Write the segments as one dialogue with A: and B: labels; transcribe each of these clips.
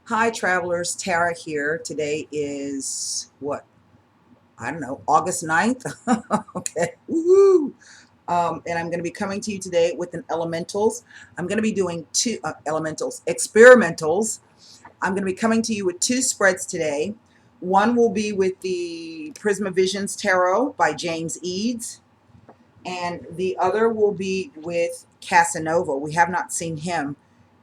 A: Hi, travelers. Tara here. Today is what? I don't know, August 9th. Okay. Woohoo! And I'm going to be coming to you today with an elementals. I'm going to be doing two elementals, experimentals. I'm going to be coming to you with two spreads today. One will be with the Prisma Visions Tarot by James Eads, and the other will be with Casanova. We have not seen him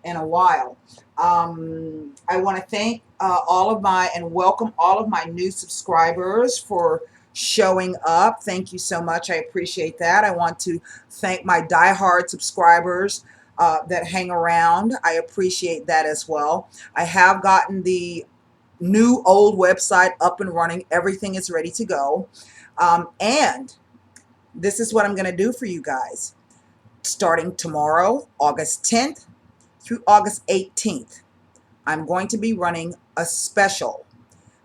A: in a while. I want to thank all of my and welcome all of my new subscribers for showing up. Thank you so much. I appreciate that. I want to thank my diehard subscribers that hang around. I appreciate that as well. I have gotten the new old website up and running. Everything is ready to go. And this is what I'm going to do for you guys. Starting tomorrow, August 10th through August 18th, I'm going to be running a special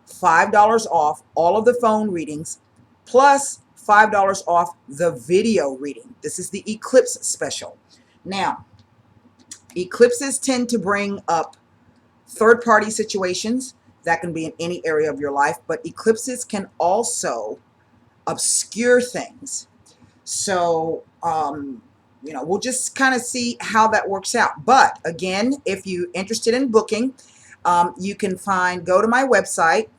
A: $5 off all of the phone readings plus $5 off the video reading. This is the eclipse special. Now, eclipses tend to bring up third-party situations that can be in any area of your life, but eclipses can also obscure things. So, we'll just kind of see how that works out. But again, if you're interested in booking, you can go to my website,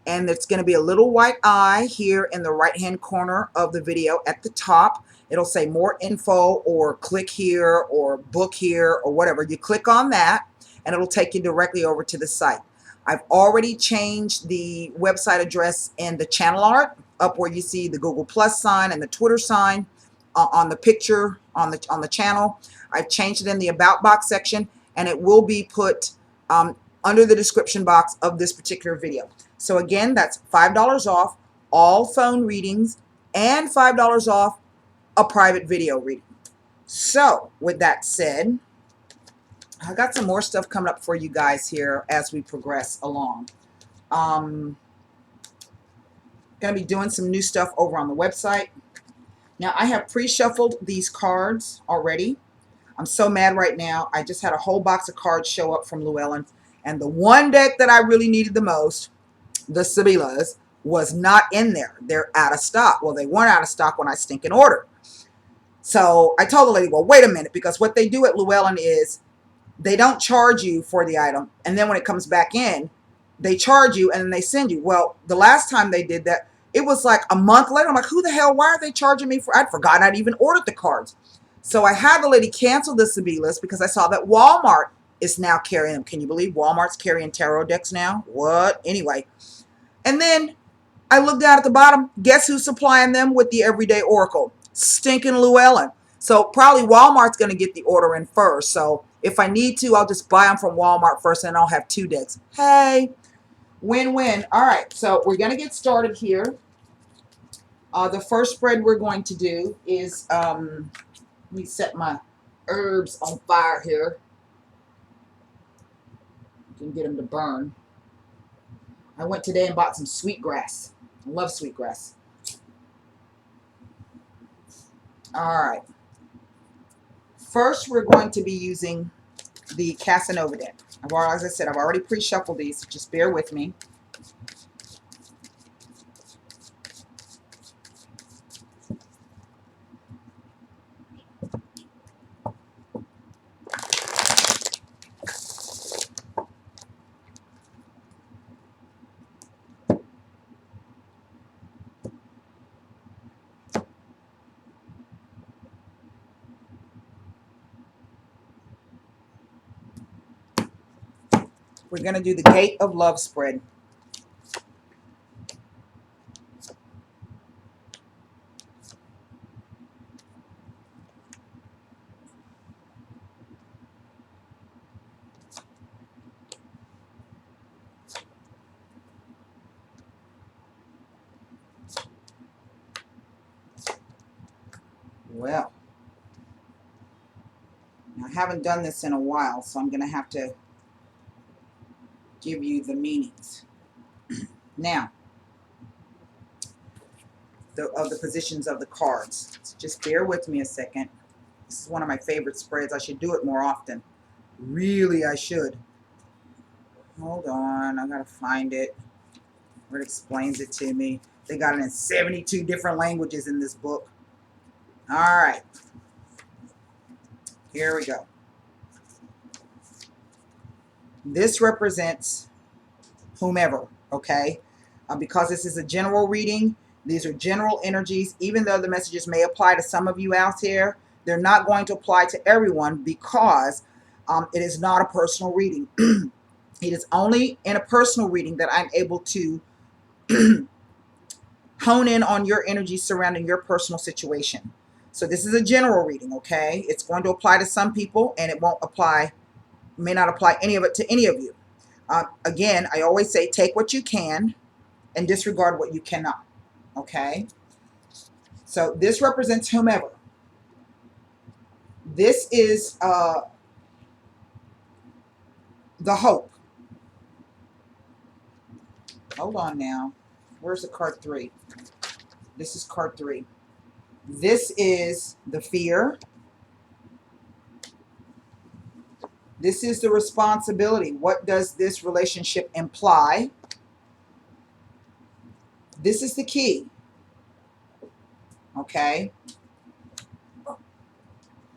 A: and there's going to be a little white eye here in the right-hand corner of the video at the top. It'll say more info or click here or book here or whatever. You click on that, and it'll take you directly over to the site. I've already changed the website address in the channel art up where you see the Google Plus sign and the Twitter sign on the picture on the channel. I've changed it in the About box section, and it will be put under the description box of this particular video. So again, that's $5 off all phone readings and $5 off a private video reading. So with that said, I got some more stuff coming up for you guys here as we progress along. Going to be doing some new stuff over on the website. Now, I have pre-shuffled these cards already. I'm so mad right now. I just had a whole box of cards show up from Llewellyn, and the one deck that I really needed the most, the Sibyllas, was not in there. They're out of stock. Well, they weren't out of stock when I stinking ordered. So I told the lady, well, wait a minute, because what they do at Llewellyn is they don't charge you for the item, and then when it comes back in, they charge you, and then they send you. Well, the last time they did that, it was like a month later. I'm like, who the hell, why are they charging me for? I'd forgotten I'd even ordered the cards. So I had the lady cancel the Sibyllus because I saw that Walmart is now carrying them. Can you believe Walmart's carrying tarot decks now? What? Anyway. And then I looked down at the bottom. Guess who's supplying them with the Everyday Oracle? Stinking Llewellyn. So probably Walmart's going to get the order in first. So if I need to, I'll just buy them from Walmart first, and I'll have two decks. Hey, win-win. All right, so we're going to get started here. The first spread we're going to do is, let me set my herbs on fire here. You can get them to burn. I went today and bought some sweetgrass. I love sweetgrass. All right. First, we're going to be using the Casanova deck. As I said, I've already pre-shuffled these, so just bear with me. We're going to do the Gate of Love spread. Well, I haven't done this in a while, so I'm going to have to give you the meanings. Now, of the positions of the cards. So just bear with me a second. This is one of my favorite spreads. I should do it more often. Really, I should. Hold on, I gotta find it where it explains it to me. They got it in 72 different languages in this book. All right, here we go. This represents whomever, okay? Because this is a general reading, these are general energies. Even though the messages may apply to some of you out there, they're not going to apply to everyone because it is not a personal reading. It is only in a personal reading that I'm able to hone in on your energy surrounding your personal situation. So this is a general reading, okay? It's going to apply to some people and it won't apply, may not apply any of it to any of you. Again, I always say take what you can and disregard what you cannot, okay? So this represents whomever. This is the hope. Hold on now. Where's the card 3? This is card 3. This is the fear. This is the responsibility. What does this relationship imply? This is the key. Okay.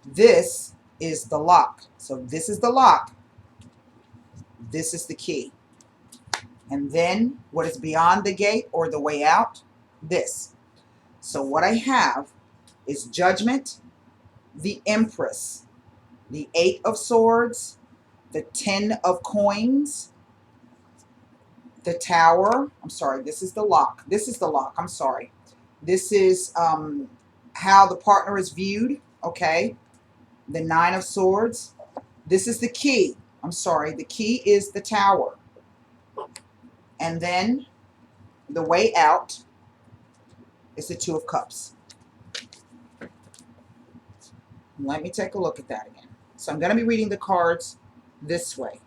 A: This is the lock. So this is the lock. This is the key. And then what is beyond the gate or the way out? This. So what I have is Judgment, the Empress, the 8 of Swords, the 10 of Coins, the Tower. I'm sorry, this is the lock. This is the lock. I'm sorry. This is how the partner is viewed. Okay. The 9 of Swords. This is the key. I'm sorry. The key is the Tower. And then the way out is the 2 of Cups. Let me take a look at that again. So I'm going to be reading the cards this way.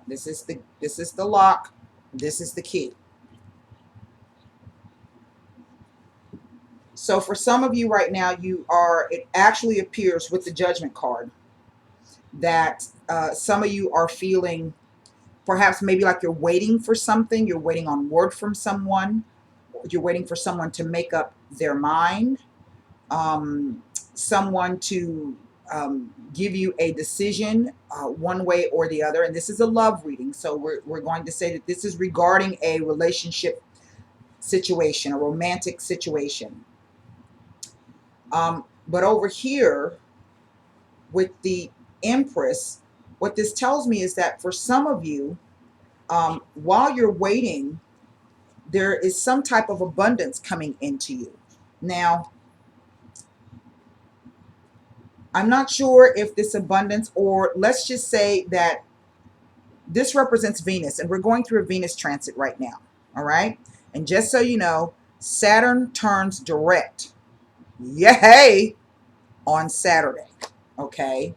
A: This is the lock. This is the key. So for some of you right now, it actually appears with the Judgment card that some of you are feeling perhaps maybe like you're waiting for something. You're waiting on word from someone. You're waiting for someone to make up their mind. Someone to give you a decision one way or the other. And this is a love reading. So we're going to say that this is regarding a relationship situation, a romantic situation. But over here with the Empress, what this tells me is that for some of you, while you're waiting, there is some type of abundance coming into you. Now, I'm not sure if this abundance, or let's just say that this represents Venus, and we're going through a Venus transit right now. All right. And just so you know, Saturn turns direct. Yay! On Saturday. Okay.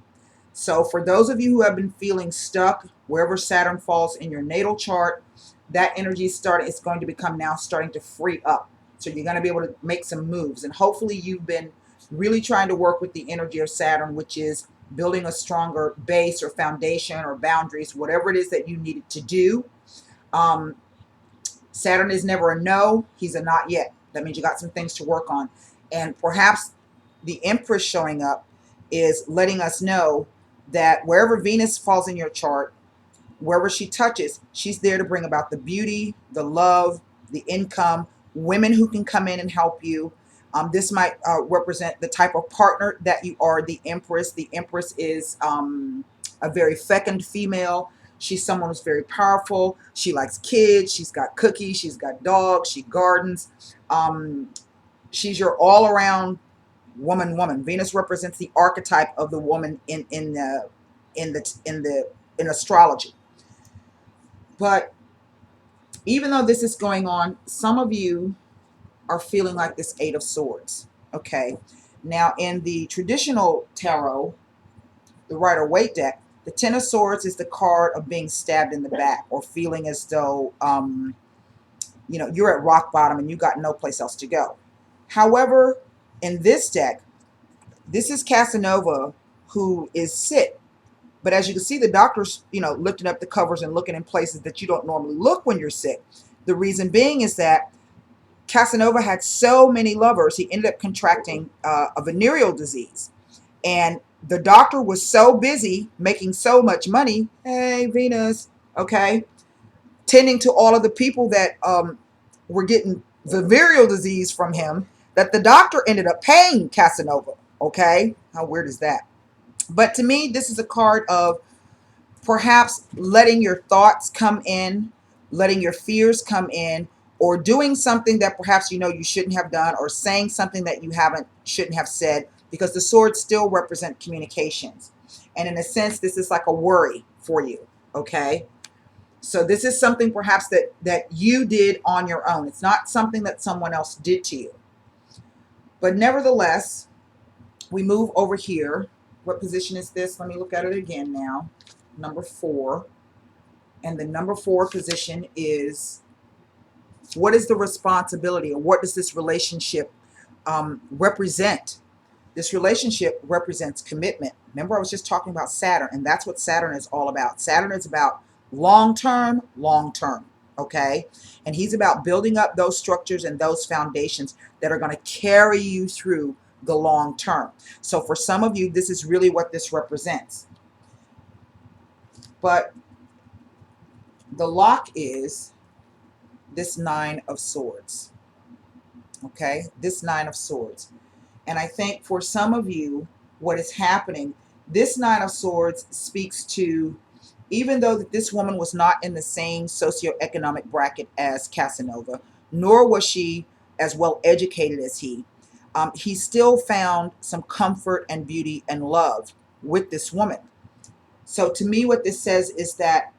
A: So for those of you who have been feeling stuck, wherever Saturn falls in your natal chart, that energy is going to become now starting to free up. So you're going to be able to make some moves. And hopefully you've been really trying to work with the energy of Saturn, which is building a stronger base or foundation or boundaries, whatever it is that you needed to do. Saturn is never a no. He's a not yet. That means you got some things to work on. And perhaps the Empress showing up is letting us know that wherever Venus falls in your chart, wherever she touches, she's there to bring about the beauty, the love, the income, women who can come in and help you. This might represent the type of partner that you are, the Empress. The Empress is a very fecund female. She's someone who's very powerful. She likes kids. She's got cookies. She's got dogs. She gardens. She's your all-around woman. Venus represents the archetype of the woman in astrology. But even though this is going on, some of you are feeling like this 8 of Swords. Okay. Now in the traditional tarot, the Rider-Waite deck, the 10 of Swords is the card of being stabbed in the back or feeling as though, you're at rock bottom and you got no place else to go. However, in this deck, this is Casanova, who is sit But as you can see, the doctor's, lifting up the covers and looking in places that you don't normally look when you're sick. The reason being is that Casanova had so many lovers, he ended up contracting a venereal disease. And the doctor was so busy making so much money, hey, Venus, okay, tending to all of the people that were getting venereal disease from him, that the doctor ended up paying Casanova, okay? How weird is that? But to me, this is a card of perhaps letting your thoughts come in, letting your fears come in, or doing something that perhaps you shouldn't have done, or saying something that you shouldn't have said, because the swords still represent communications. And in a sense, this is like a worry for you, okay? So this is something perhaps that you did on your own. It's not something that someone else did to you. But nevertheless, we move over here. What position is this? Let me look at it again now. Number 4. And the number 4 position is, what is the responsibility, or what does this relationship represent? This relationship represents commitment. Remember, I was just talking about Saturn, and that's what Saturn is all about. Saturn is about long-term, okay? And he's about building up those structures and those foundations that are going to carry you through the long term. So for some of you, this is really what this represents. But the lock is this 9 of Swords, okay? This 9 of Swords. And I think for some of you, what is happening, this 9 of Swords speaks to, even though that this woman was not in the same socioeconomic bracket as Casanova, nor was she as well educated as he still found some comfort and beauty and love with this woman. So to me, what this says is that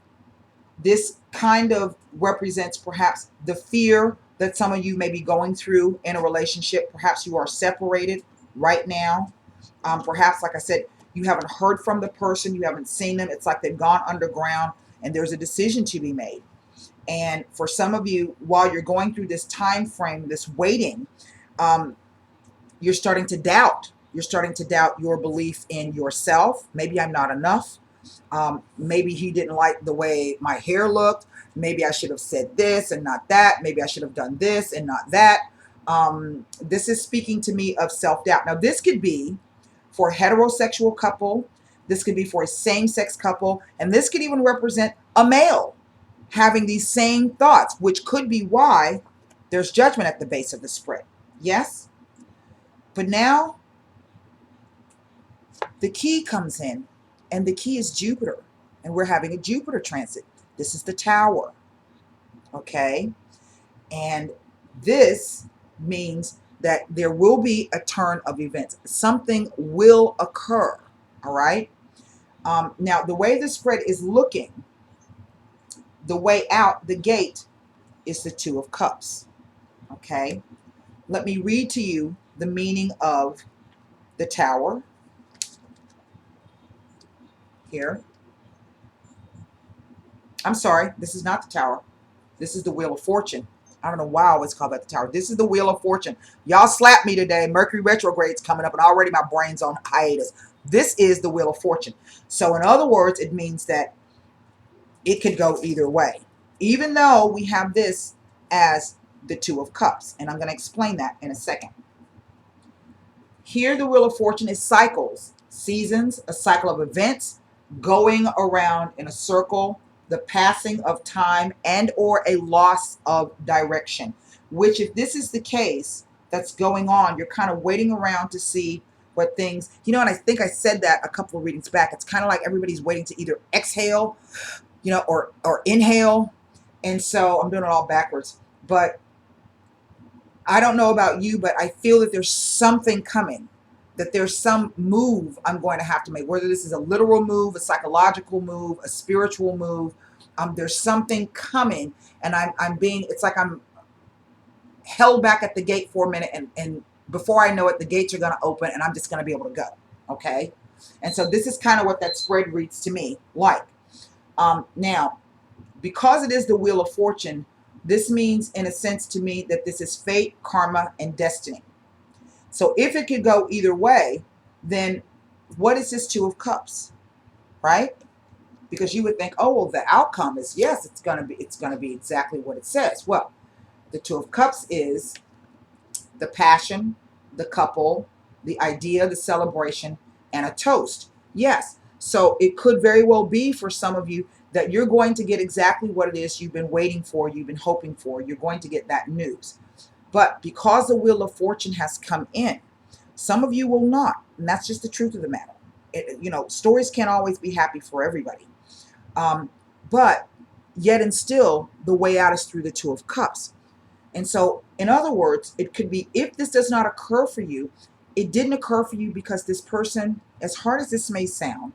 A: this kind of represents perhaps the fear that some of you may be going through in a relationship. Perhaps you are separated right now. Perhaps, like I said, you haven't heard from the person, you haven't seen them. It's like they've gone underground and there's a decision to be made. And for some of you, while you're going through this time frame, this waiting, you're starting to doubt. You're starting to doubt your belief in yourself. Maybe I'm not enough. Maybe he didn't like the way my hair looked. Maybe I should have said this and not that. Maybe I should have done this and not that. This is speaking to me of self-doubt. Now, this could be for a heterosexual couple. This could be for a same-sex couple. And this could even represent a male having these same thoughts, which could be why there's judgment at the base of the spread. Yes? But now, the key comes in. And the key is Jupiter. And we're having a Jupiter transit. This is the Tower. Okay? And this means that there will be a turn of events. Something will occur. All right? Now, the way the spread is looking, the way out the gate is the 2 of Cups. Okay? Let me read to you the meaning of the Tower. Here. I'm sorry, this is not the Tower. This is the Wheel of Fortune. I don't know why I always call that the Tower. This is the Wheel of Fortune. Y'all slapped me today. Mercury retrograde's coming up and already my brain's on hiatus. This is the Wheel of Fortune. So in other words, it means that it could go either way. Even though we have this as the 2 of Cups. And I'm going to explain that in a second. Here the Wheel of Fortune is cycles, seasons, a cycle of events, going around in a circle, the passing of time, and or a loss of direction. Which, if this is the case that's going on, you're kind of waiting around to see what things, and I think I said that a couple of readings back. It's kind of like everybody's waiting to either exhale, or inhale. And so I'm doing it all backwards. But I don't know about you, but I feel that there's something coming. That there's some move I'm going to have to make, whether this is a literal move, a psychological move, a spiritual move. There's something coming, and it's like I'm held back at the gate for a minute, and before I know it, the gates are going to open, and I'm just going to be able to go, okay? And so this is kind of what that spread reads to me like. Now, because it is the Wheel of Fortune, this means, in a sense to me, that this is fate, karma, and destiny. So if it could go either way, then what is this 2 of Cups? right? Because you would think, oh, well, the outcome is yes, it's gonna be exactly what it says. Well, the Two of Cups is the passion, the couple, the idea, the celebration, and a toast. Yes. So it could very well be for some of you that you're going to get exactly what it is you've been waiting for, you've been hoping for. You're going to get that news. But because the Wheel of Fortune has come in, some of you will not. And that's just the truth of the matter. Stories can't always be happy for everybody. But yet and still, the way out is through the Two of Cups. And so, in other words, it could be, if this does not occur for you, it didn't occur for you because this person, as hard as this may sound,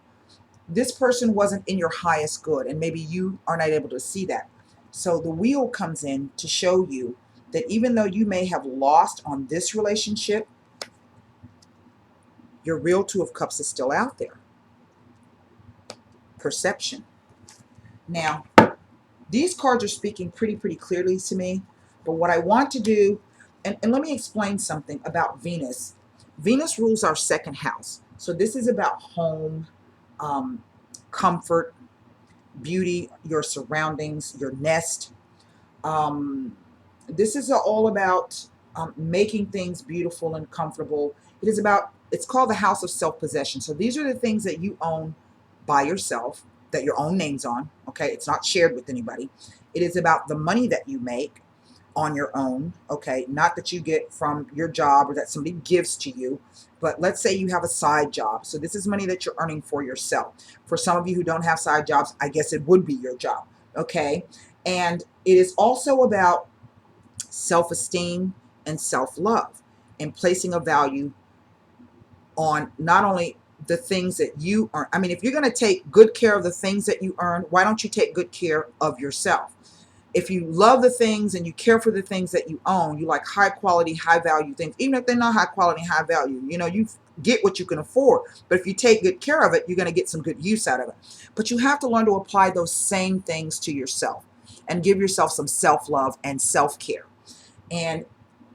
A: this person wasn't in your highest good, and maybe you are not able to see that. So the Wheel comes in to show you that even though you may have lost on this relationship, your real Two of Cups is still out there. Perception. Now, these cards are speaking pretty clearly to me, but what I want to do, and let me explain something about Venus. Venus rules our second house. So this is about home, comfort, beauty, your surroundings, your nest. This is all about making things beautiful and comfortable. It's called the house of self-possession. So these are the things that you own by yourself, that your own name's on. Okay, it's not shared with anybody. It is about the money that you make on your own. Okay, not that you get from your job or that somebody gives to you, but let's say you have a side job. So this is money that you're earning for yourself. For some of you who don't have side jobs, I guess it would be your job. Okay, and it is also about self-esteem and self-love, and placing a value on not only the things that you earn. I mean, if you're going to take good care of the things that you earn, why don't you take good care of yourself? If you love the things and you care for the things that you own, you like high quality, high value things, even if they're not high quality, high value, you get what you can afford. But if you take good care of it, you're going to get some good use out of it. But you have to learn to apply those same things to yourself and give yourself some self-love and self-care. And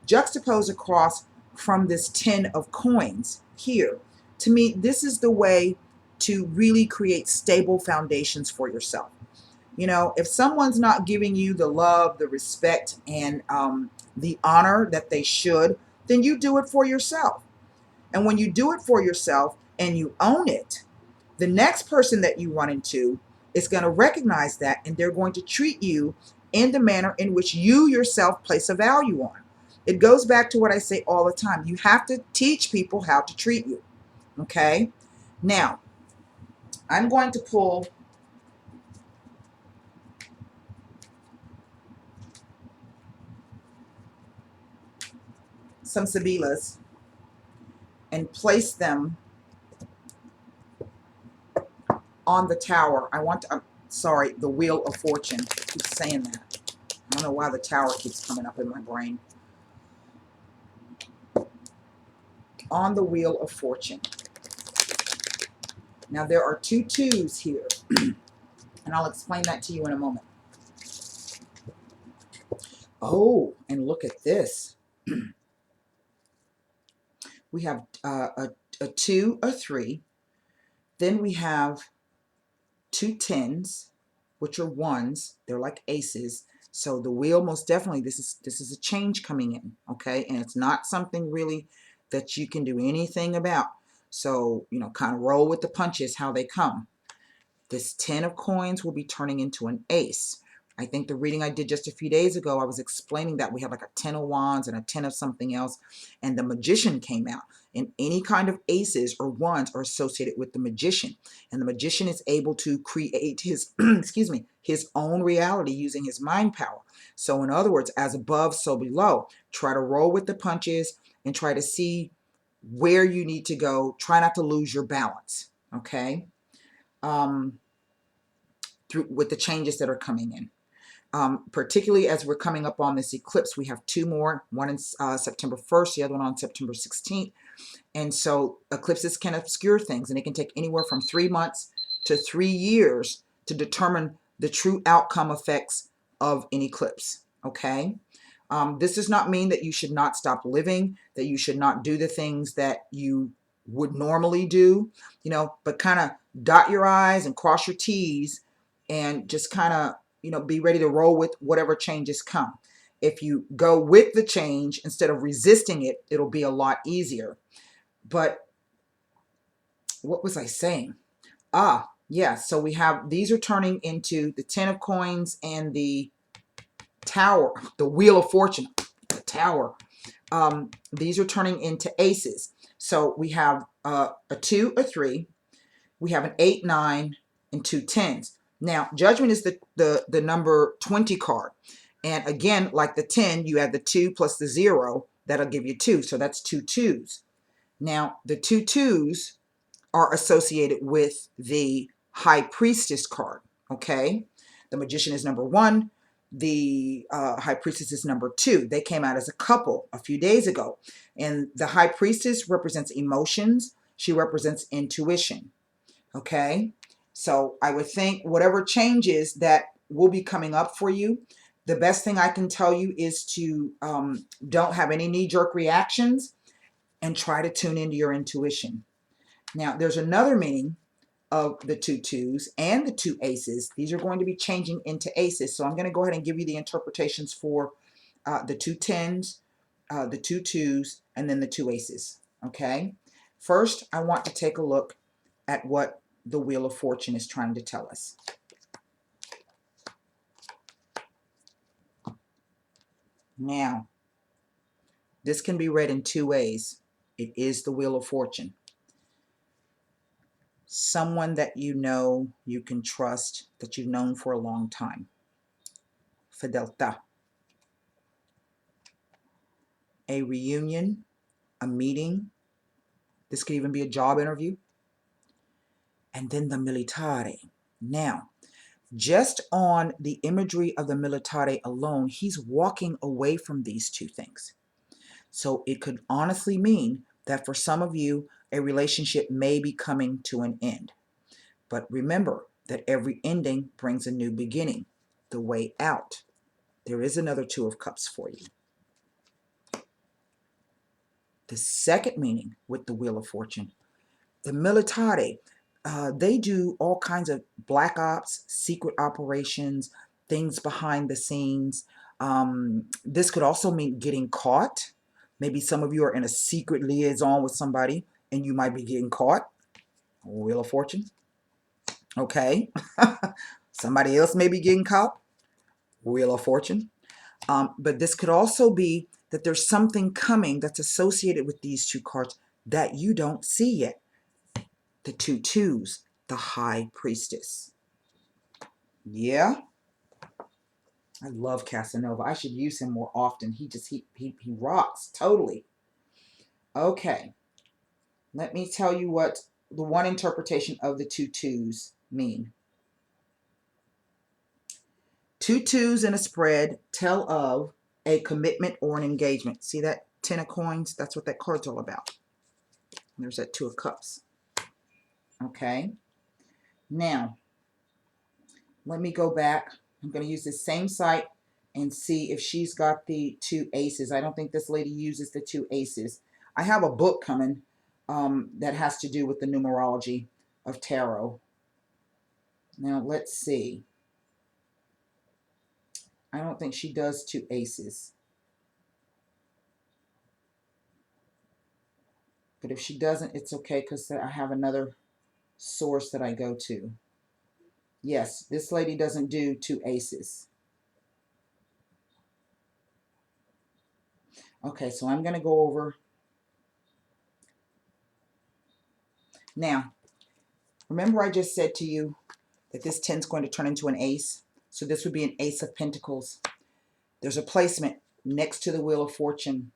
A: juxtapose across from this 10 of coins here, to me, this is the way to really create stable foundations for yourself. If someone's not giving you the love, the respect, and the honor that they should, then you do it for yourself. And when you do it for yourself and you own it, the next person that you run into is going to recognize that, and they're going to treat you in the manner in which you yourself place a value on. It goes back to what I say all the time. You have to teach people how to treat you. Okay? Now, I'm going to pull some Sibilas and place them on the tower. The Wheel of Fortune. I keep saying that. I don't know why the tower keeps coming up in my brain. On the Wheel of Fortune. Now there are two twos here, and I'll explain that to you in a moment. Oh, and look at this. We have a 2, a 3. Then we have 2 10s, which are 1s. They're like aces. So the wheel, most definitely, this is a change coming in, okay? And it's not something really that you can do anything about. So, kind of roll with the punches how they come. This 10 of coins will be turning into an ace. I think the reading I did just a few days ago, I was explaining that we have like a 10 of wands and a 10 of something else, and the magician came out. And any kind of aces or wands are associated with the magician. And the magician is able to create his, his own reality using his mind power. So in other words, as above, so below. Try to roll with the punches and try to see where you need to go. Try not to lose your balance, okay? With the changes that are coming in. Particularly as we're coming up on this eclipse, we have 2 more, one in September 1st, the other one on September 16th. And so eclipses can obscure things, and it can take anywhere from 3 months to 3 years to determine the true outcome effects of an eclipse, okay? This does not mean that you should not stop living, that you should not do the things that you would normally do, but kind of dot your I's and cross your T's and just kind of, be ready to roll with whatever changes come. If you go with the change instead of resisting it, it'll be a lot easier. But what was I saying? Yeah, so we have, these are turning into the 10 of coins and the tower, the wheel of fortune, the tower. These are turning into aces. So we have a 2, a 3, we have an 8, 9, and 2 10s. Now, judgment is the number 20 card. And again, like the 10, you add the 2 plus the 0, that'll give you 2. So that's 2 2s. Now, the 2 2s are associated with the High Priestess card, okay? The Magician is number 1. The High Priestess is number 2. They came out as a couple a few days ago. And the High Priestess represents emotions. She represents intuition, okay? So I would think whatever changes that will be coming up for you, the best thing I can tell you is to don't have any knee-jerk reactions and try to tune into your intuition. Now, there's another meaning of the 2 2s and the 2 aces. These are going to be changing into aces. So I'm going to go ahead and give you the interpretations for the 2 10s, the 2 2s, and then the 2 aces. Okay? First, I want to take a look at what the Wheel of Fortune is trying to tell us. Now, this can be read in 2 ways. It is the Wheel of Fortune. Someone that you know, you can trust, that you've known for a long time. Fidelità. A reunion, a meeting. This could even be a job interview. And then the militare. Now, just on the imagery of the militare alone, he's walking away from these 2 things. So it could honestly mean that for some of you, a relationship may be coming to an end. But remember that every ending brings a new beginning, the way out. There is another 2 of Cups for you. The second meaning with the Wheel of Fortune, the militare, they do all kinds of black ops, secret operations, things behind the scenes. This could also mean getting caught. Maybe some of you are in a secret liaison with somebody and you might be getting caught. Wheel of Fortune. Okay. Somebody else may be getting caught. Wheel of Fortune. But this could also be that there's something coming that's associated with these 2 cards that you don't see yet. The 2 2s, the High Priestess. Yeah. I love Casanova. I should use him more often. He rocks totally. Okay. Let me tell you what the one interpretation of the 2 2s mean. 2 2s in a spread tell of a commitment or an engagement. See that 10 of coins? That's what that card's all about. There's that 2 of cups. Okay. Now, let me go back. I'm going to use the same site and see if she's got the 2 aces. I don't think this lady uses the 2 aces. I have a book coming that has to do with the numerology of tarot. Now, let's see. I don't think she does 2 aces. But if she doesn't, it's okay because I have another source that I go to. Yes, this lady doesn't do 2 aces. Okay, so I'm going to go over. Now, remember I just said to you that this 10 is going to turn into an ace. So this would be an Ace of Pentacles. There's a placement next to the Wheel of Fortune.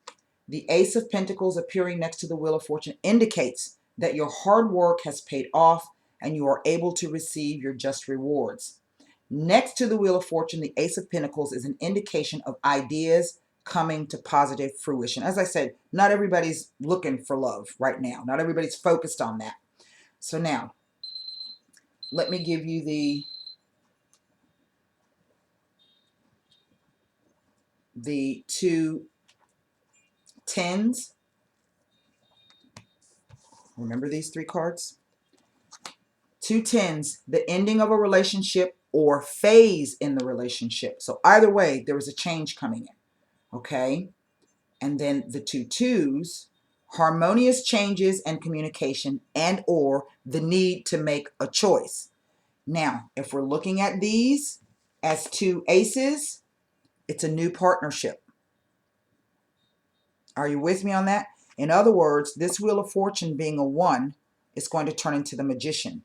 A: The Ace of Pentacles appearing next to the Wheel of Fortune indicates that your hard work has paid off and you are able to receive your just rewards. Next to the Wheel of Fortune, the Ace of Pentacles is an indication of ideas coming to positive fruition. As I said, not everybody's looking for love right now. Not everybody's focused on that. So now, let me give you the 2 10s. Remember these 3 cards? Two tens, the ending of a relationship or phase in the relationship. So either way, there is a change coming in. Okay. And then the two twos, harmonious changes and communication and or the need to make a choice. Now, if we're looking at these as two aces, it's a new partnership. Are you with me on that? In other words, this Wheel of Fortune being a 1 is going to turn into the Magician.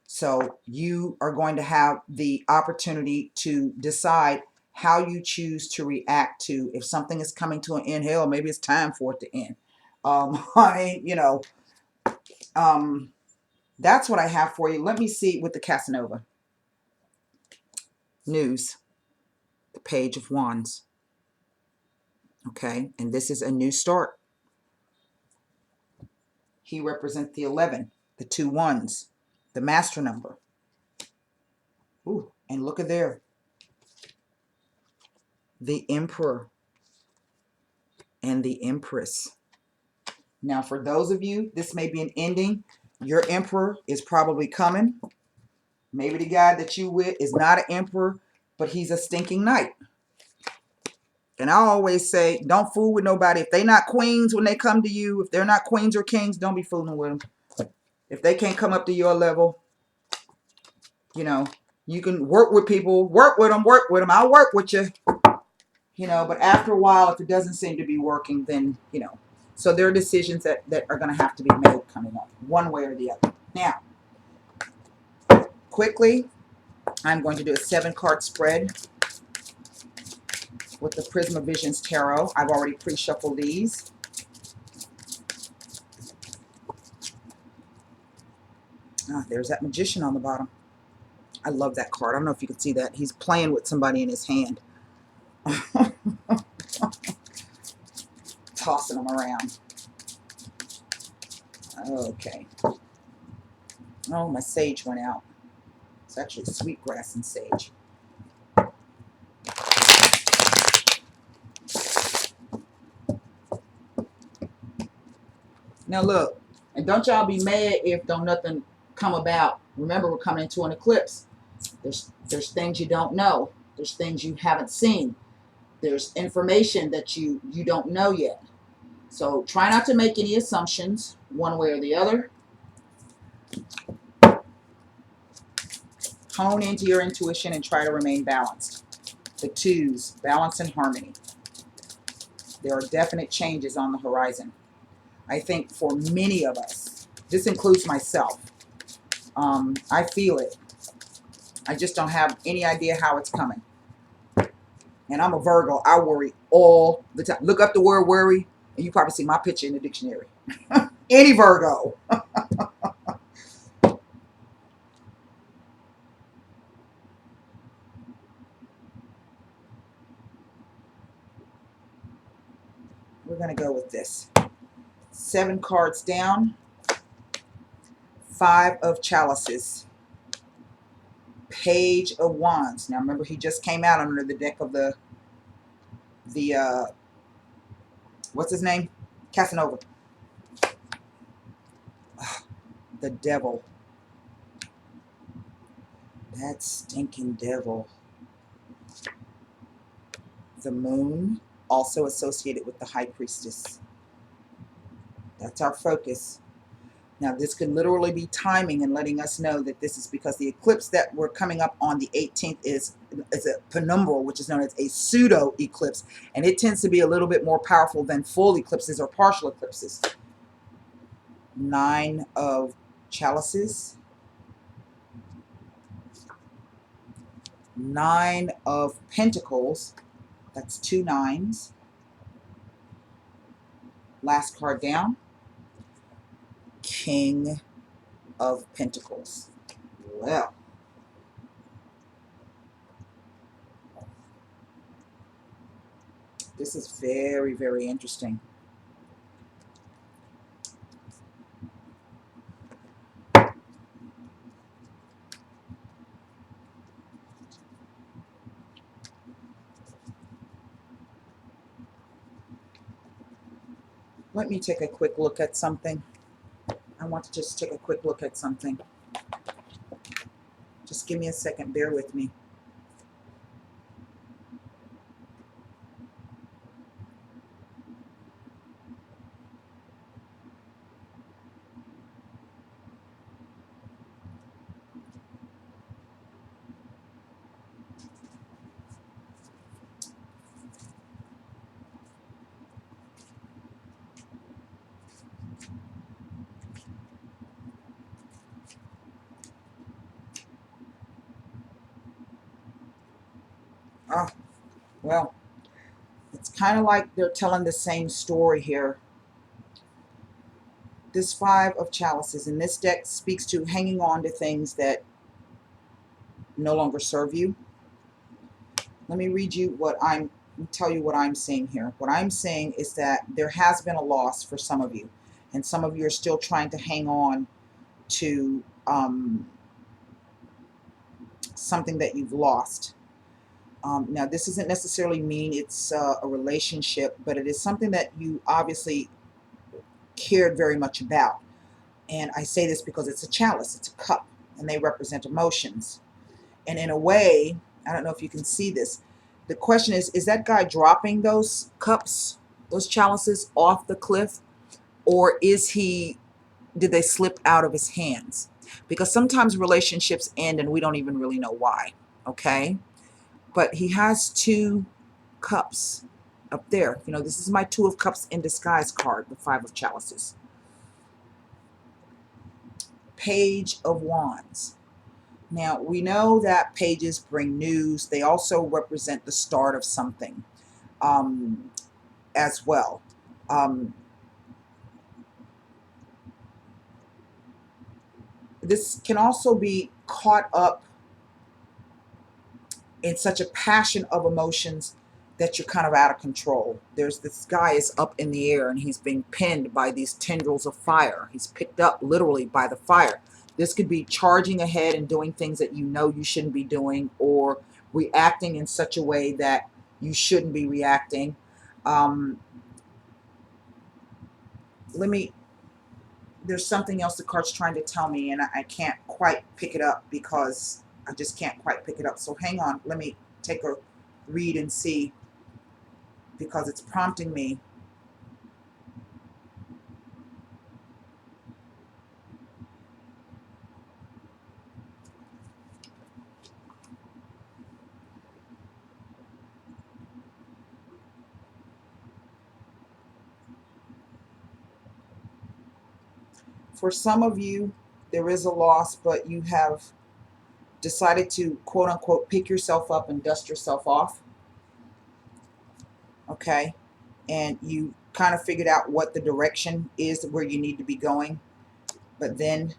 A: So you are going to have the opportunity to decide how you choose to react to if something is coming to an end. Hell, maybe it's time for it to end. That's what I have for you. Let me see with the Casanova. News, the Page of Wands. Okay, and this is a new start. He represents the 11, the two ones, the master number. Ooh, and look at there. The Emperor and the Empress. Now, for those of you, this may be an ending. Your Emperor is probably coming. Maybe the guy that you with is not an Emperor, but he's a stinking knight. And I always say, don't fool with nobody. If they not queens when they come to you, if they're not queens or kings, don't be fooling with them. If they can't come up to your level, you know, you can work with people, work with them. I'll work with you. You know, but after a while, if it doesn't seem to be working, then, you know. So there are decisions that are going to have to be made coming up, one way or the other. Now, quickly, I'm going to do a 7-card spread with the Prisma Visions Tarot. I've already pre-shuffled these. There's that Magician on the bottom. I love that card. I don't know if you can see that. He's playing with somebody in his hand. Tossing them around. Okay. Oh, my sage went out. It's actually sweetgrass and sage. Now look, and don't y'all be mad if don't nothing come about. Remember, we're coming into an eclipse. There's things you don't know. There's things you haven't seen. There's information that you don't know yet. So try not to make any assumptions one way or the other. Hone into your intuition and try to remain balanced. The twos, balance and harmony. There are definite changes on the horizon. I think for many of us, this includes myself, I feel it. I just don't have any idea how it's coming. And I'm a Virgo. I worry all the time. Look up the word worry, and you probably see my picture in the dictionary. Any Virgo. We're going to go with this. 7 cards down. 5 of Chalices. Page of Wands. Now remember, he just came out under the deck of the what's his name? Casanova. The Devil. That stinking devil. The Moon, also associated with the High Priestess. That's our focus. Now, this could literally be timing and letting us know that this is because the eclipse that we're coming up on the 18th is a penumbral, which is known as a pseudo eclipse. And it tends to be a little bit more powerful than full eclipses or partial eclipses. 9 of Chalices. 9 of Pentacles. That's 2 9s. Last card down. King of Pentacles. Well, this is very, very interesting. Let me take a quick look at something. I want to just take a quick look at something. give me a second. Bear with me. Ah, well, it's kind of like they're telling the same story here. This Five of Chalices in this deck speaks to hanging on to things that no longer serve you. Let me read you tell you what I'm seeing here. What I'm saying is that there has been a loss for some of you, and some of you are still trying to hang on to something that you've lost. Now, this doesn't necessarily mean it's a relationship, but it is something that you obviously cared very much about. And I say this because it's a chalice, it's a cup, and they represent emotions. And in a way, I don't know if you can see this. The question is that guy dropping those cups, those chalices off the cliff? Or did they slip out of his hands? Because sometimes relationships end and we don't even really know why, okay? But he has two cups up there. You know, this is my Two of Cups in disguise card, the Five of Chalices. Page of Wands. Now, we know that pages bring news. They also represent the start of something as well. This can also be caught up in such a passion of emotions that you're kind of out of control. This guy is up in the air and he's being pinned by these tendrils of fire. He's picked up literally by the fire. This could be charging ahead and doing things that you know you shouldn't be doing, or reacting in such a way that you shouldn't be reacting. There's something else the card's trying to tell me, and I can't quite pick it up because I just can't quite pick it up. So hang on, let me take a read and see, because it's prompting me. For some of you, there is a loss, but you have decided to, quote unquote, pick yourself up and dust yourself off. Okay? And you kind of figured out what the direction is, where you need to be going. But then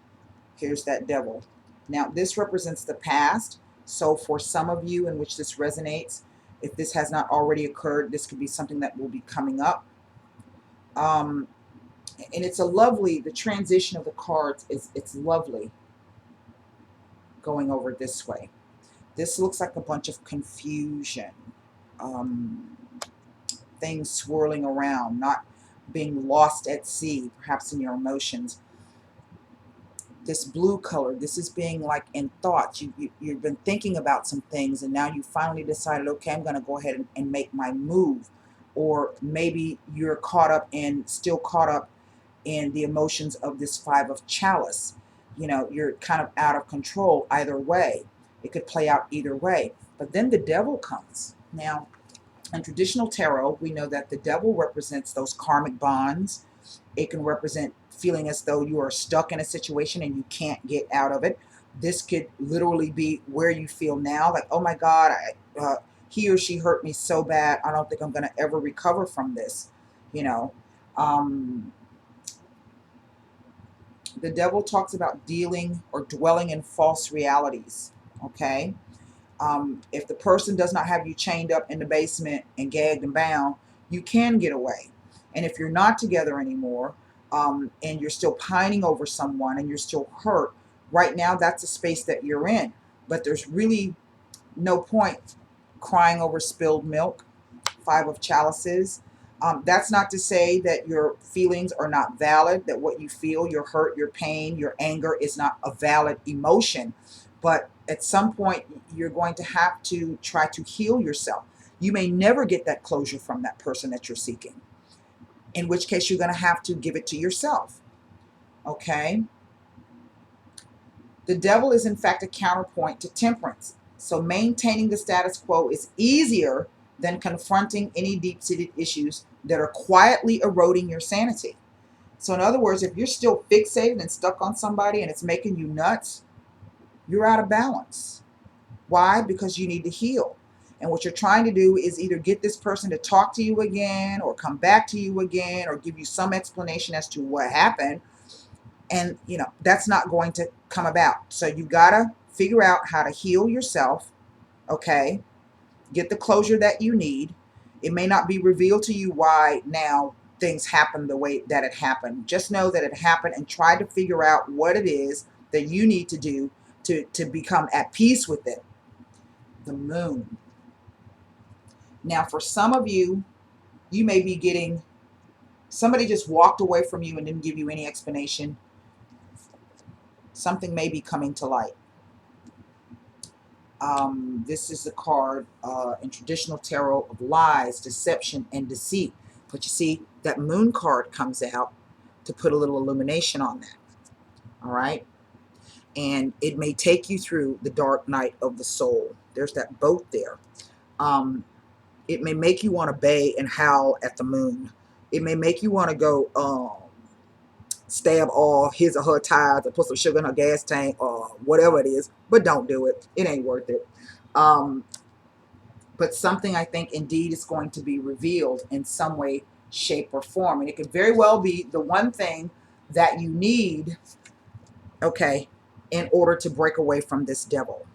A: here's that devil. Now, this represents the past. So for some of you in which this resonates, if this has not already occurred, this could be something that will be coming up. And it's the transition of the cards it's lovely going over this way. This looks like a bunch of confusion, things swirling around, not being lost at sea, perhaps in your emotions. This blue color, this is being like in thoughts. You've been thinking about some things, and now you finally decided, okay, I'm going to go ahead and make my move. Or maybe you're still caught up in the emotions of this Five of Chalice. You know, you're kind of out of control either way. It could play out either way. But then the devil comes. Now, in traditional tarot, we know that the devil represents those karmic bonds. It can represent feeling as though you are stuck in a situation and you can't get out of it. This could literally be where you feel now, like, oh my God, he or she hurt me so bad, I don't think I'm going to ever recover from this. You know, the devil talks about dealing or dwelling in false realities. Okay. If the person does not have you chained up in the basement and gagged and bound, you can get away. And if you're not together anymore, and you're still pining over someone and you're still hurt, right now that's a space that you're in. But there's really no point crying over spilled milk. Five of Chalices. That's not to say that your feelings are not valid, that what you feel, your hurt, your pain, your anger is not a valid emotion. But at some point, you're going to have to try to heal yourself. You may never get that closure from that person that you're seeking, in which case you're going to have to give it to yourself. Okay? The devil is in fact a counterpoint to temperance. So maintaining the status quo is easier than confronting any deep-seated issues that are quietly eroding your sanity. So in other words, if you're still fixated and stuck on somebody and it's making you nuts, you're out of balance. Why? Because you need to heal. And what you're trying to do is either get this person to talk to you again or come back to you again or give you some explanation as to what happened. And, that's not going to come about. So you've got to figure out how to heal yourself, okay? Get the closure that you need. It may not be revealed to you why now things happen the way that it happened. Just know that it happened and try to figure out what it is that you need to do to become at peace with it. The moon. Now, for some of you, you may be getting, somebody just walked away from you and didn't give you any explanation. Something may be coming to light. This is the card in traditional tarot of lies, deception, and deceit. But you see, that moon card comes out to put a little illumination on that. All right? And it may take you through the dark night of the soul. There's that boat there. It may make you want to bay and howl at the moon. It may make you want to go stab all his or her tires and put some sugar in her gas tank or whatever it is, but don't do it. It ain't worth it. But something I think indeed is going to be revealed in some way, shape, or form. And it could very well be the one thing that you need, okay, in order to break away from this devil.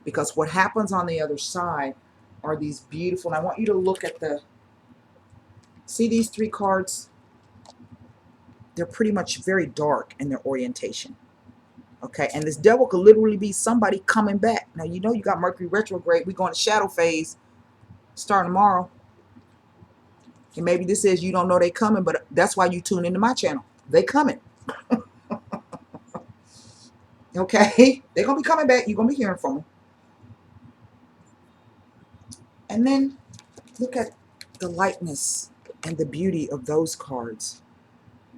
A: Because what happens on the other side are these beautiful, and I want you to look at see these three cards? They're pretty much very dark in their orientation. Okay, and this devil could literally be somebody coming back. Now, you got Mercury retrograde. We're going to shadow phase starting tomorrow. And maybe this says you don't know they coming, but that's why you tune into my channel. They coming. Okay, they're going to be coming back. You're going to be hearing from them. And then look at the lightness and the beauty of those cards.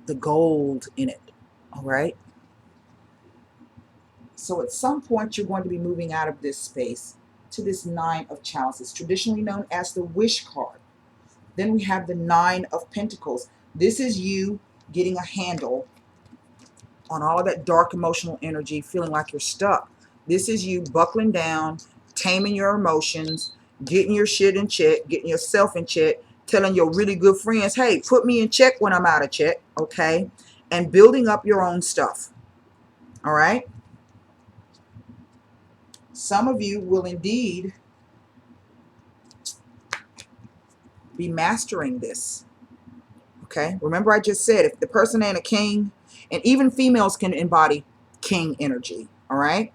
A: The gold in it. All right. So at some point, you're going to be moving out of this space to this Nine of Chalices, traditionally known as the Wish card. Then we have the Nine of Pentacles. This is you getting a handle on all of that dark emotional energy, feeling like you're stuck. This is you buckling down, taming your emotions, getting your shit in check, getting yourself in check, telling your really good friends, hey, put me in check when I'm out of check, okay? And building up your own stuff, all right? Some of you will indeed be mastering this, okay? Remember I just said, if the person ain't a king, and even females can embody king energy, all right?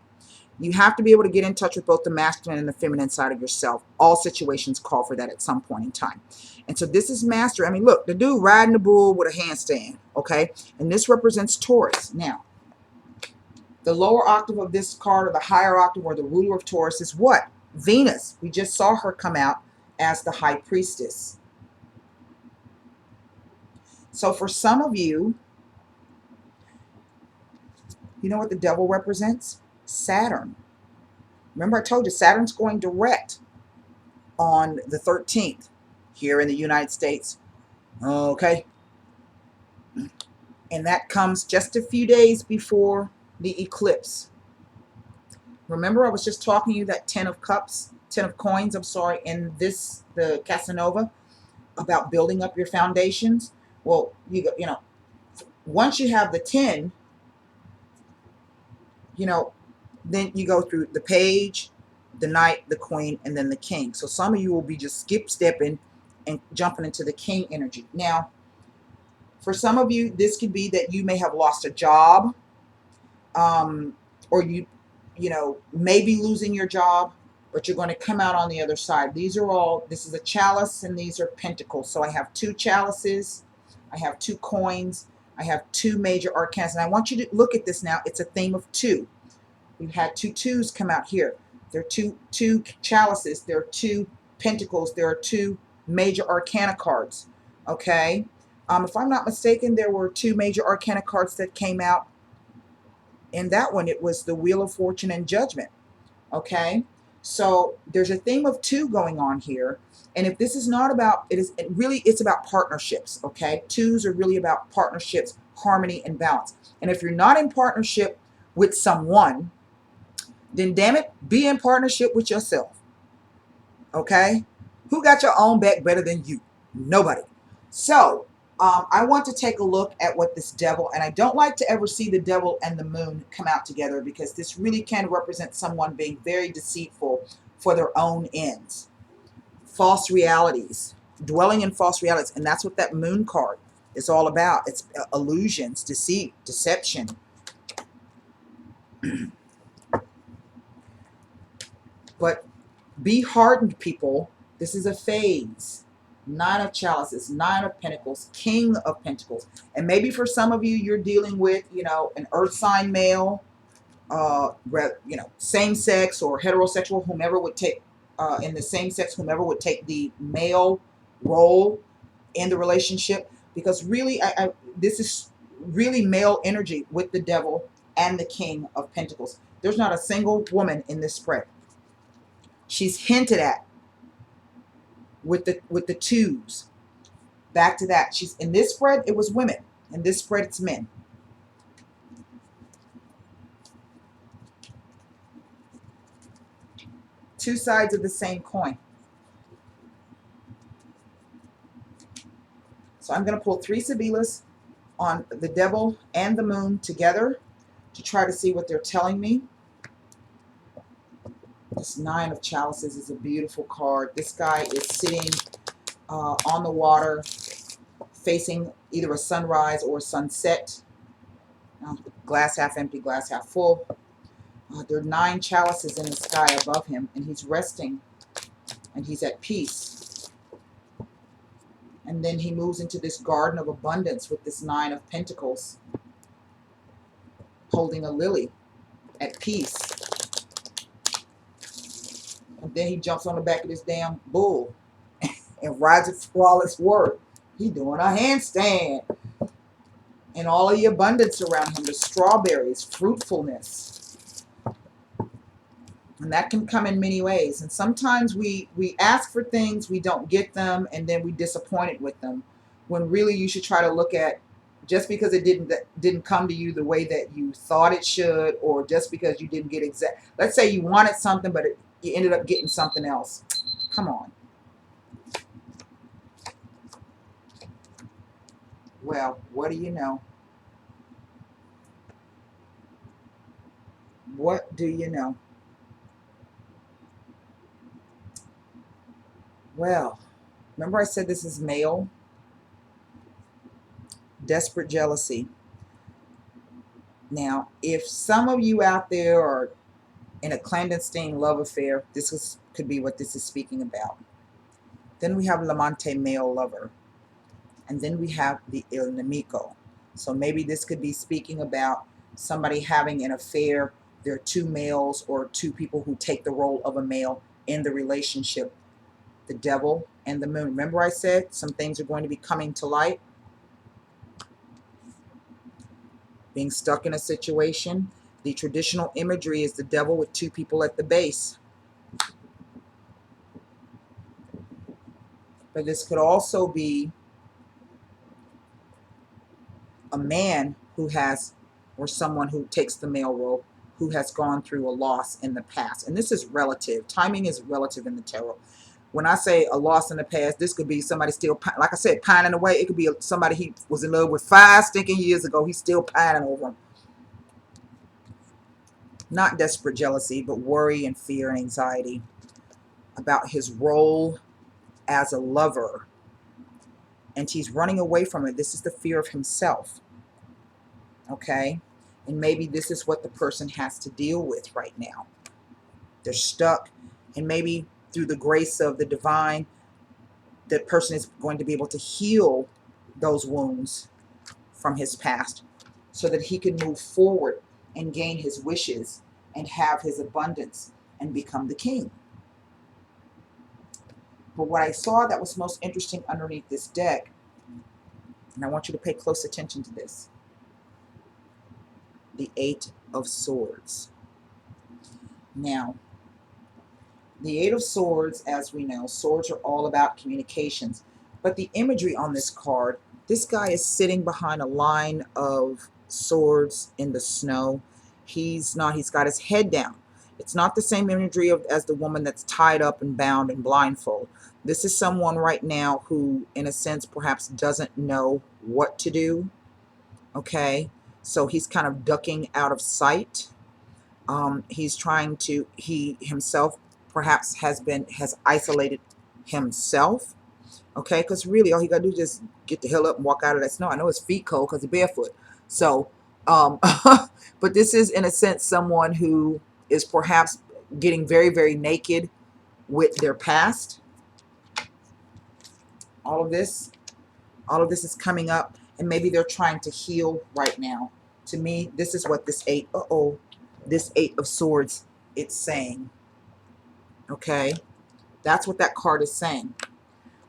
A: You have to be able to get in touch with both the masculine and the feminine side of yourself. All situations call for that at some point in time. And so this is master. I mean, look, the dude riding the bull with a handstand, okay? And this represents Taurus. Now, the lower octave of this card, or the higher octave, or the ruler of Taurus is what? Venus. We just saw her come out as the high priestess. So for some of you, you know what the devil represents? Saturn. Remember I told you Saturn's going direct on the 13th here in the United States. Okay. And that comes just a few days before the eclipse. Remember I was just talking to you that 10 of cups, 10 of coins, I'm sorry, in this, the Casanova, about building up your foundations. Well, you know, once you have the 10, you know, then you go through the page, the knight, the queen, and then the king. So some of you will be just skip-stepping and jumping into the king energy. Now, for some of you, this could be that you may have lost a job, or you know, maybe losing your job, but you're going to come out on the other side. These are all, this is a chalice and these are pentacles. So I have 2 chalices, I have 2 coins, I have 2 major arcans. And I want you to look at this now. It's a theme of 2. We've had two twos come out here. There are two chalices. There are two pentacles. There are two major arcana cards. Okay. If I'm not mistaken, there were two major arcana cards that came out. In that one, it was the Wheel of Fortune and Judgment. Okay. So there's a theme of two going on here. And if this is not about, it's about partnerships. Okay. Twos are really about partnerships, harmony, and balance. And if you're not in partnership with someone, then damn it, be in partnership with yourself. Okay? Who got your own back better than you? Nobody. So, I want to take a look at what this devil, and I don't like to ever see the devil and the moon come out together, because this really can represent someone being very deceitful for their own ends. False realities, dwelling in false realities, and that's what that moon card is all about. It's illusions, deceit, deception. But be hardened, people. This is a phase. Nine of Chalices, Nine of Pentacles, King of Pentacles. And maybe for some of you, you're dealing with, an earth sign male, same sex or heterosexual, whomever would take, in the same sex, whomever would take the male role in the relationship. Because really, this is really male energy with the devil and the King of Pentacles. There's not a single woman in this spread. She's hinted at with the twos. Back to that. She's in this spread, it was women. In this spread, it's men. Two sides of the same coin. So I'm going to pull 3 Sibilas on the devil and the moon together to try to see what they're telling me. This Nine of Chalices is a beautiful card. This guy is sitting on the water, facing either a sunrise or a sunset. Glass half empty, glass half full. There are 9 chalices in the sky above him, and he's resting, and he's at peace. And then he moves into this garden of abundance with this 9 of Pentacles, holding a lily, at peace. And then he jumps on the back of this damn bull and rides it for all it's worth. He's doing a handstand. And all of the abundance around him, the strawberries, fruitfulness. And that can come in many ways. And sometimes we ask for things, we don't get them, and then we're disappointed with them. When really you should try to look at, just because it didn't come to you the way that you thought it should, or just because you didn't get exact. Let's say you wanted something, but you ended up getting something else. Come on. Well, what do you know? What do you know? Well, remember I said this is male? Desperate jealousy. Now, if some of you out there are in a clandestine love affair, could be what this is speaking about. Then we have Lamante, male lover. And then we have the Il Nemico. So maybe this could be speaking about somebody having an affair. There are 2 males or 2 people who take the role of a male in the relationship. The devil and the moon. Remember I said some things are going to be coming to light? Being stuck in a situation. The traditional imagery is the devil with 2 people at the base. But this could also be a man who has, or someone who takes the male role, who has gone through a loss in the past. And this is relative. Timing is relative in the tarot. When I say a loss in the past, this could be somebody still, like I said, pining away. It could be somebody he was in love with 5 stinking years ago. He's still pining over him. Not desperate jealousy, but worry and fear and anxiety about his role as a lover. And he's running away from it. This is the fear of himself. Okay? And maybe this is what the person has to deal with right now. They're stuck. And maybe through the grace of the divine, that person is going to be able to heal those wounds from his past so that he can move forward and gain his wishes and have his abundance and become the king. But what I saw that was most interesting underneath this deck, and I want you to pay close attention to this, the Eight of Swords. Now, the Eight of Swords, as we know, swords are all about communications. But the imagery on this card, this guy is sitting behind a line of swords in the snow. He's got his head down. It's not the same imagery as the woman that's tied up and bound and blindfold. This is someone right now who, in a sense, perhaps doesn't know what to do. Okay, so he's kind of ducking out of sight. He's trying to, he himself perhaps has isolated himself. Okay, because really all he got to do is just get the hell up and walk out of that snow. I know his feet cold because he's barefoot. So, but this is in a sense someone who is perhaps getting very, very naked with their past. All of this is coming up, and maybe they're trying to heal right now. To me, this is what this Eight of Swords, it's saying. Okay, that's what that card is saying.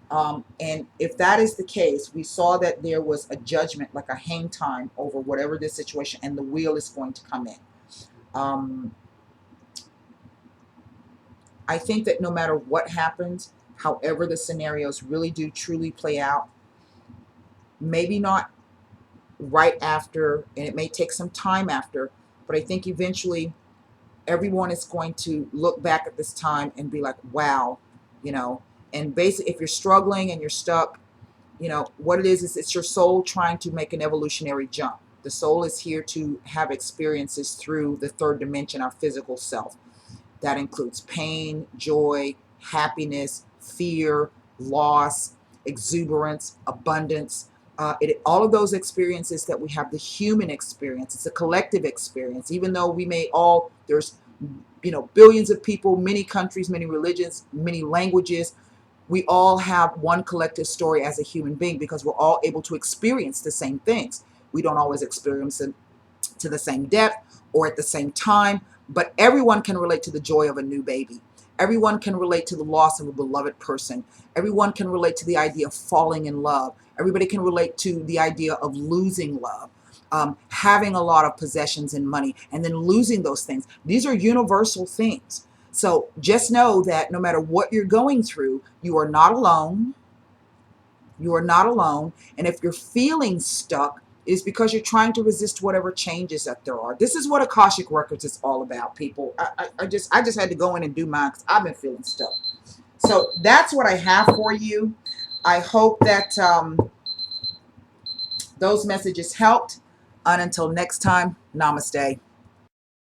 A: And if that is the case, we saw that there was a judgment, like a hang time over whatever this situation, and the wheel is going to come in. I think that no matter what happens, however the scenarios really do truly play out, maybe not right after, and it may take some time after, but I think eventually everyone is going to look back at this time and be like, wow, you know. And basically, if you're struggling and you're stuck, you know, what it is it's your soul trying to make an evolutionary jump. The soul is here to have experiences through the third dimension, our physical self. That includes pain, joy, happiness, fear, loss, exuberance, abundance. All of those experiences that we have, the human experience, it's a collective experience. Even though we may all, there's, you know, billions of people, many countries, many religions, many languages, we all have one collective story as a human being because we're all able to experience the same things. We don't always experience it to the same depth or at the same time, but everyone can relate to the joy of a new baby. Everyone can relate to the loss of a beloved person. Everyone can relate to the idea of falling in love. Everybody can relate to the idea of losing love, having a lot of possessions and money, and then losing those things. These are universal things. So just know that no matter what you're going through, you are not alone. You are not alone. And if you're feeling stuck, it's because you're trying to resist whatever changes that there are. This is what Akashic Records is all about, people. I just had to go in and do mine because I've been feeling stuck. So that's what I have for you. I hope that those messages helped. And until next time, namaste.